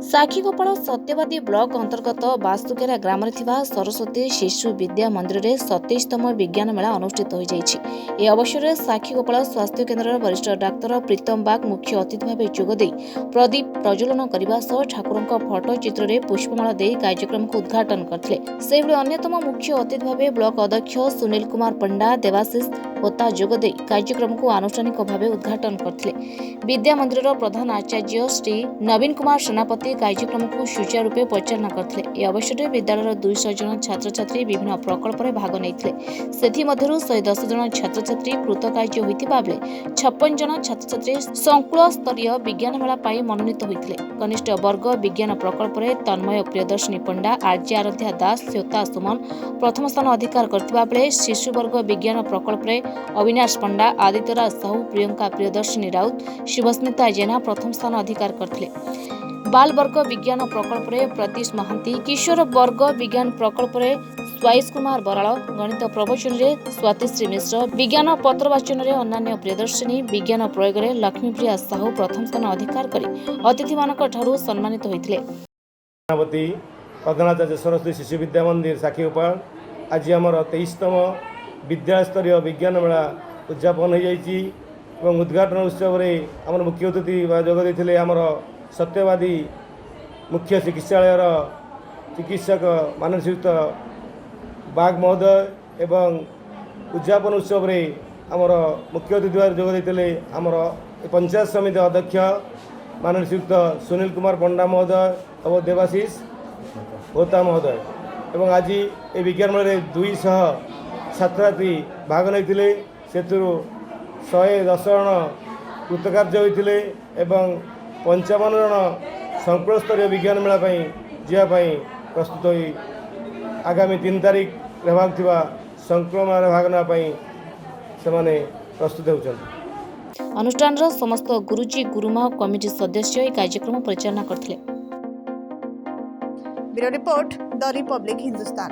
साखीगोपाल सत्यवादी ब्लॉक अंतर्गत बास्तुकेरा ग्राम सरस्वती शिशु विद्या मंदिर में 27तम विज्ञान मेला अनुष्ठित हो जाएगी। अवसर में साखीगोपाल स्वास्थ्य केन्द्र वरिष्ठ डाक्तर प्रीतम बाग मुख्य अतिथि भाव जोगदे प्रदीप प्रज्वलन करने सह ठाकुर फटो चित्र में पुष्पमाला दे कार्यक्रम को उद्घाटन करते। अन्यतम मुख्य अतिथि भाव ब्लॉक अध्यक्ष सुनील कुमार पंडा देवाशीष होता जोगदे कार्यक्रम को आनुष्ठानिक भाव उद्घाटन करते। विद्या मंदिर प्रधान आचार्य श्री नवीन कुमार सेनापति कार्यक्रम को सुचारू रूपे परिचालना करते। अवसर में विद्यालय 200 जन छात्र छात्री विभिन्न प्रकल्प में भाग लेते। 110 जन छात्र छात्री कृतकार्य होता बेले 56 जन छात्र छात्री संकुल स्तरीय विज्ञान मेला मनोनीत होते। कनिष्ठ वर्ग विज्ञान प्रकल्प में तन्मय प्रियदर्शिनी पंडा आर्य आराध्या दास श्वेता सुमन प्रथम स्थान अधिकार करथिबा बेले शिशु वर्ग विज्ञान प्रकल्प में अविनाश पंडा आदित्यराज साहू प्रियंका प्रियदर्शिनी राउत शुभस्मिता जेना प्रथम स्थान अधिकार करथिले। बाल वर्ग विज्ञान प्रकल्प में प्रतीश महांती किशोर वर्ग विज्ञान प्रकल्प में स्वाइस कुमार बराल गणित प्रवचन में स्वातिश्री मिश्र विज्ञान पत्रवाचन में अन्य प्रियदर्शिनी विज्ञान प्रयोग में लक्ष्मीप्रिया साहू प्रथम स्थान अधिकार कर अतिथि मानू सम्मानित होते। प्रधानाचार्य सरस्वती शिशु विद्या मंदिर साखीगोपाल आज आमर 23तम विद्यालय स्तरीय विज्ञान मेला उद्यापन हो उद्घाटन उत्सव में आम मुख्य अतिथि जोगदे आमर सत्यवादी मुख्य चिकित्सालय चिकित्सक मानसीयुक्त बाग महोदय एवं उद्यापन उत्सव में आमर मुख्य अतिथि भाव जोगदे आमर पंचायत समिति अध्यक्ष मानसीयुक्त सुनील कुमार पंडा महोदय और देवाशीष होता महोदय एवं आज ये विज्ञान मेले 200 छात्री भाग लेते से 110 जन कृतकार्य होते एवं 55 जन संकुल स्तरीय विज्ञान मेला जावाई प्रस्तुत हो आगामी 3 तारिख होगा संकुल मेला भाग नापी से प्रस्तुत होती। अनुष्ठान समस्त गुरुजी गुरुमा कमिटी सदस्य कार्यक्रम परिचालना करथिले। Bureau report the Republic Hindustan.